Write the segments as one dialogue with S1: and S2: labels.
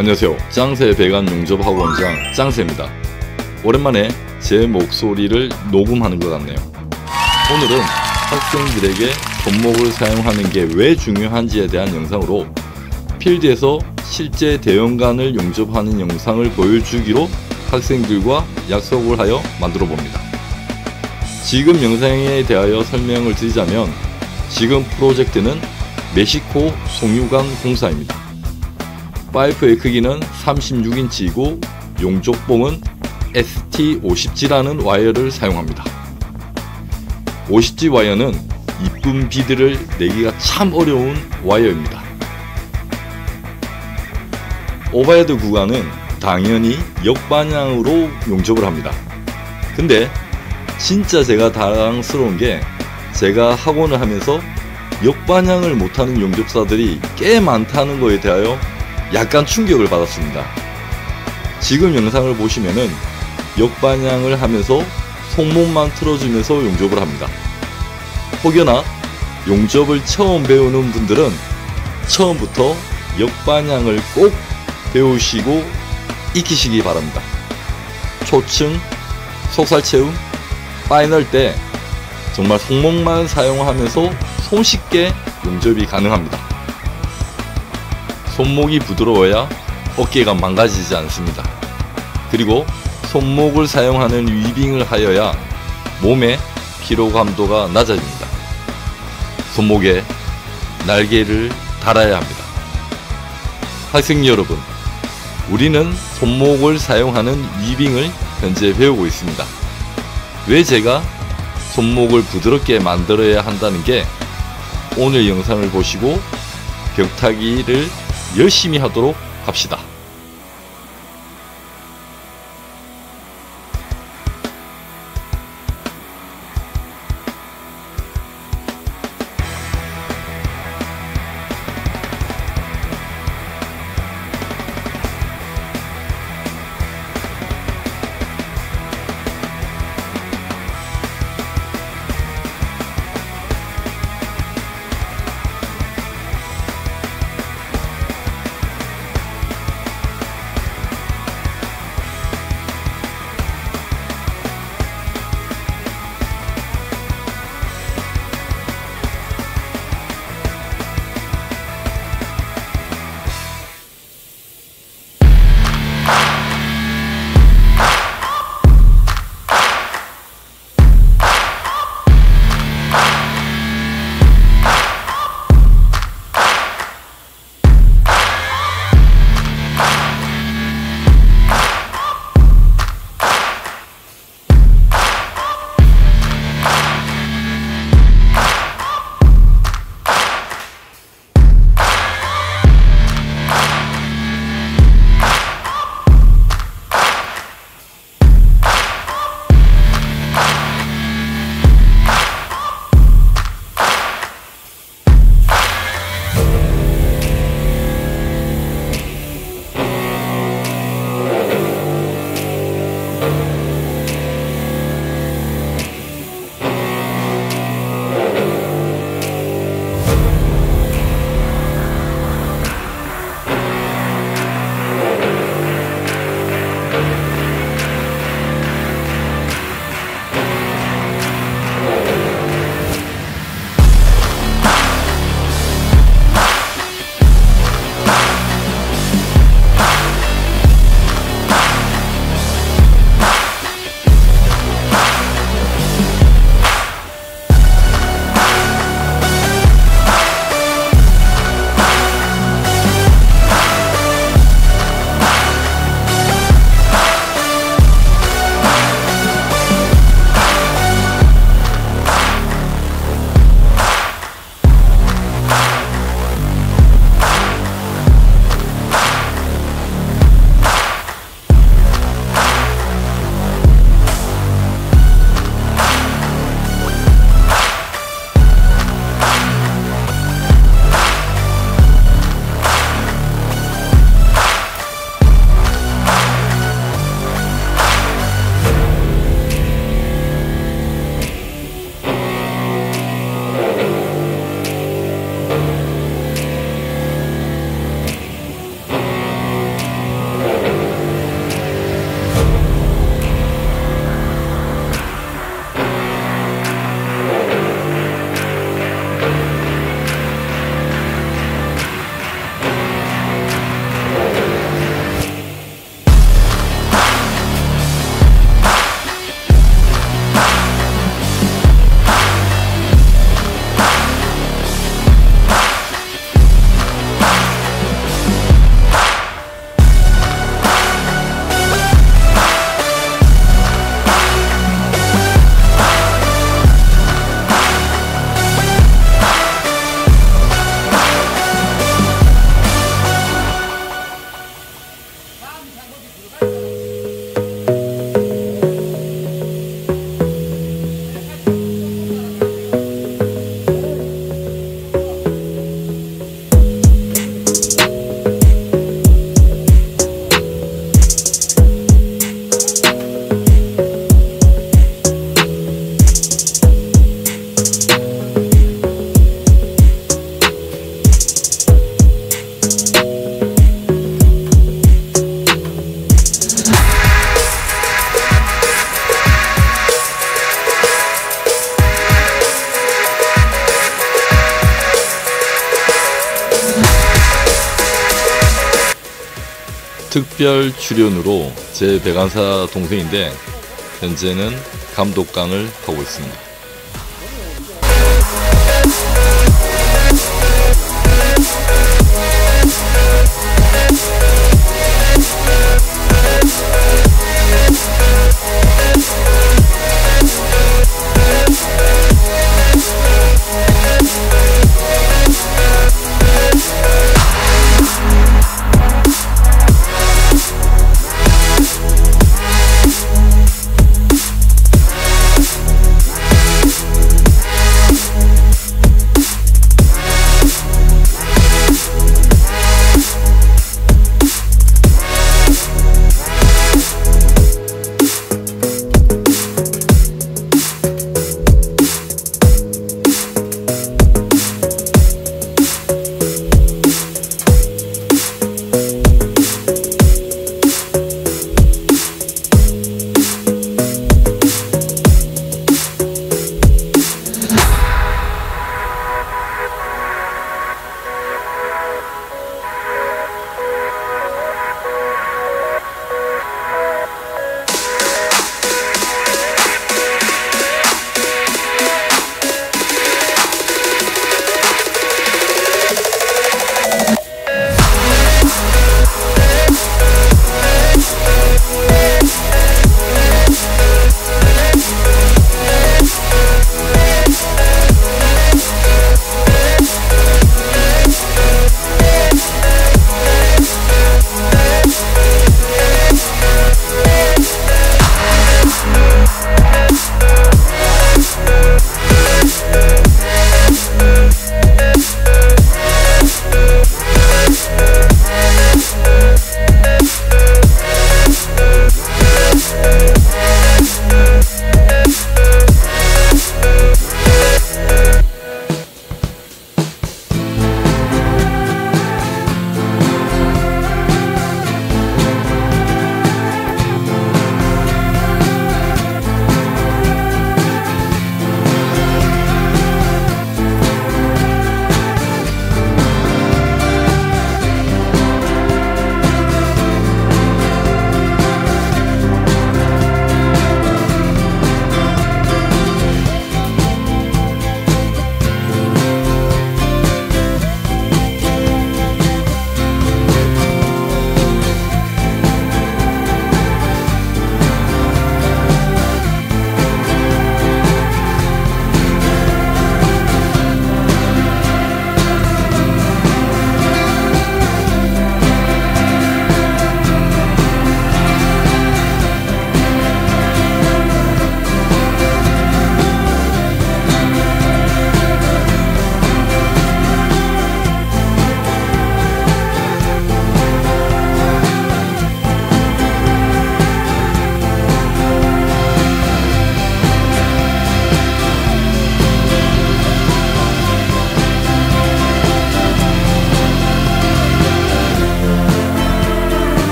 S1: 안녕하세요. 짱새 배관 용접 학원장 짱새입니다. 오랜만에 제 목소리를 녹음하는 것 같네요. 오늘은 학생들에게 손목을 사용하는 게 왜 중요한지에 대한 영상으로 필드에서 실제 대형관을 용접하는 영상을 보여주기로 학생들과 약속을 하여 만들어 봅니다. 지금 영상에 대하여 설명을 드리자면, 지금 프로젝트는 멕시코 송유관 공사입니다. 파이프의 크기는 36인치이고 용접봉은 ST50G라는 와이어를 사용합니다. 50G 와이어는 이쁜 비드를 내기가 참 어려운 와이어입니다. 오버헤드 구간은 당연히 역방향으로 용접을 합니다. 근데 진짜 제가 당황스러운 게, 제가 학원을 하면서 역방향을 못하는 용접사들이 꽤 많다는 것에 대하여 약간 충격을 받았습니다. 지금 영상을 보시면은 역방향을 하면서 손목만 틀어주면서 용접을 합니다. 혹여나 용접을 처음 배우는 분들은 처음부터 역방향을 꼭 배우시고 익히시기 바랍니다. 초층, 속살채움, 파이널 때 정말 손목만 사용하면서 손쉽게 용접이 가능합니다. 손목이 부드러워야 어깨가 망가지지 않습니다. 그리고 손목을 사용하는 위빙을 하여야 몸의 피로감도가 낮아집니다. 손목에 날개를 달아야 합니다. 학생 여러분, 우리는 손목을 사용하는 위빙을 현재 배우고 있습니다. 왜 제가 손목을 부드럽게 만들어야 한다는 게, 오늘 영상을 보시고 벽타기를 열심히 하도록 합시다. 특별 출연으로 제 배관사 동생인데 현재는 감독관을 하고 있습니다.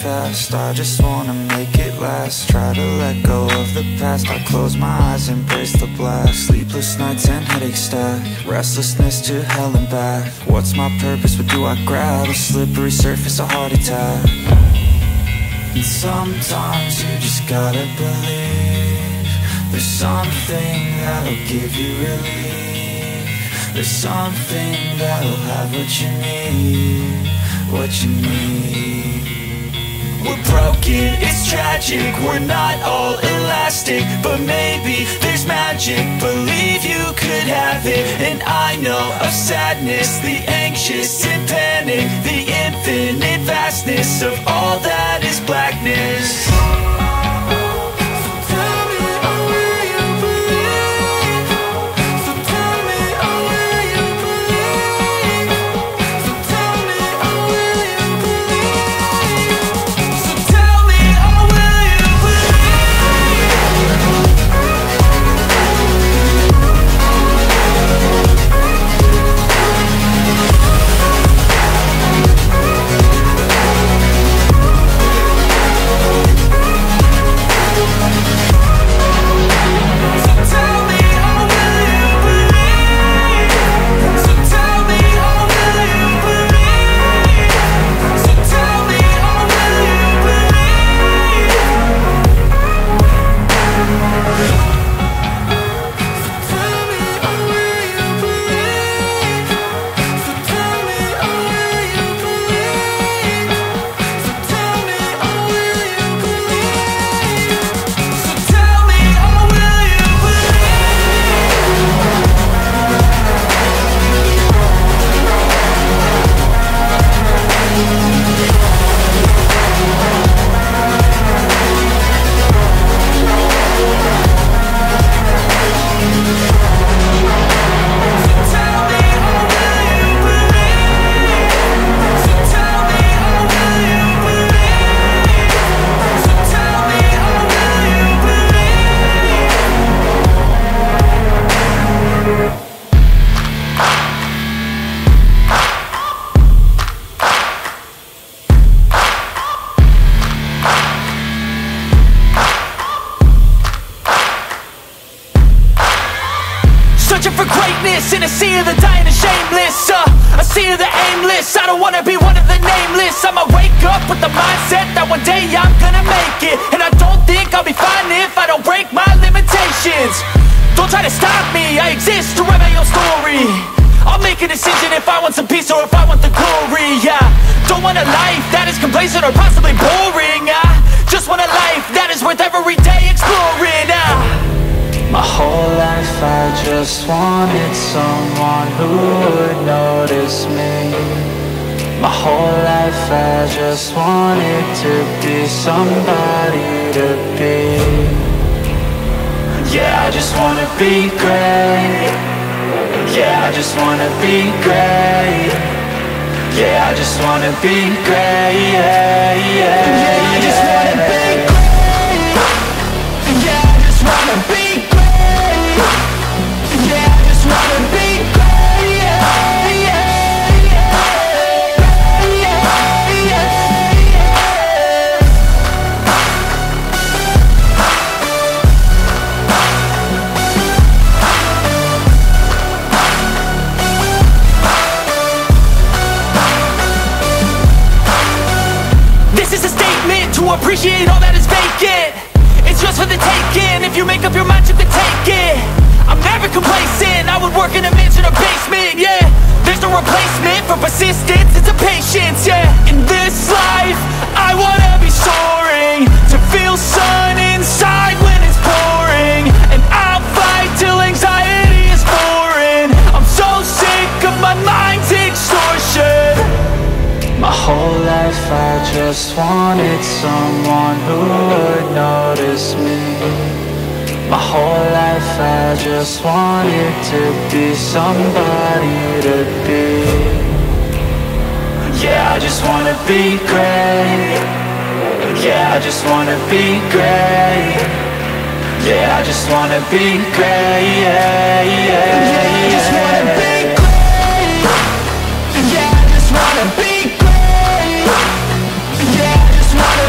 S2: fast. I just wanna make it last. Try to let go of the past. I close my eyes, embrace the black. Sleepless nights and headaches stack. Restlessness to hell and back. What's my purpose? What do I grab? A slippery surface, a heart attack. And sometimes you just gotta believe there's something that'll give you relief. There's something that'll have what you need, what you need. We're broken, it's tragic, we're not all elastic, but maybe there's magic, believe you could have it. And I know of sadness, the anxious and panic, the infinite vastness of all that is blackness.
S3: Searching for greatness in a sea of the dying and shameless, a sea of the aimless. I don't wanna be one of the nameless. I'ma wake up with the mindset that one day I'm gonna make it. And I don't think I'll be fine if I don't break my limitations. Don't try to stop me, I exist to write my own story. I'll make a decision if I want some peace or if I want the glory. Yeah, don't want a life that is complacent or possibly boring. I just want a life that is worth every day exploring.
S2: My whole life I just wanted someone who would notice me. My whole life I just wanted to be somebody to be. Yeah, I just wanna be great. Yeah, I just wanna be great. Yeah, I just wanna be great. Yeah, yeah, yeah, I just wanna be great. Yeah, I just wanna be great. Yeah, I just wanna be great. Yeah, yeah, yeah, yeah, yeah.
S3: This is a statement to appreciate all that is vacant. It's just for the taking. If you make up your mind, you can take it. I'm never complacent. I would work in a mansion or basement, yeah. There's no replacement for persistence, it's a patience, yeah. In this life, I wanna be soaring, to feel sun inside when it's pouring. And I'll fight till anxiety is foreign. I'm so sick of my mind's extortion.
S2: My whole life I just wanted someone who would notice me. My whole life I just wanted to be somebody to be. Yeah, I just wanna be great. Yeah, I just wanna be great. Yeah, I just wanna be great. Yeah, yeah, yeah, I just wanna be great. Yeah, I just wanna be great. Yeah, I just wanna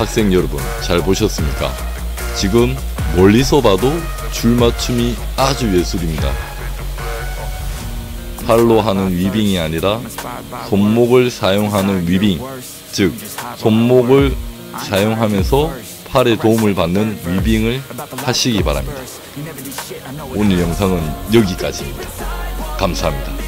S1: 학생 여러분, 잘 보셨습니까? 지금 멀리서 봐도 줄맞춤이 아주 예술입니다. 팔로 하는 위빙이 아니라 손목을 사용하는 위빙, 즉 손목을 사용하면서 팔에 도움을 받는 위빙을 하시기 바랍니다. 오늘 영상은 여기까지입니다. 감사합니다.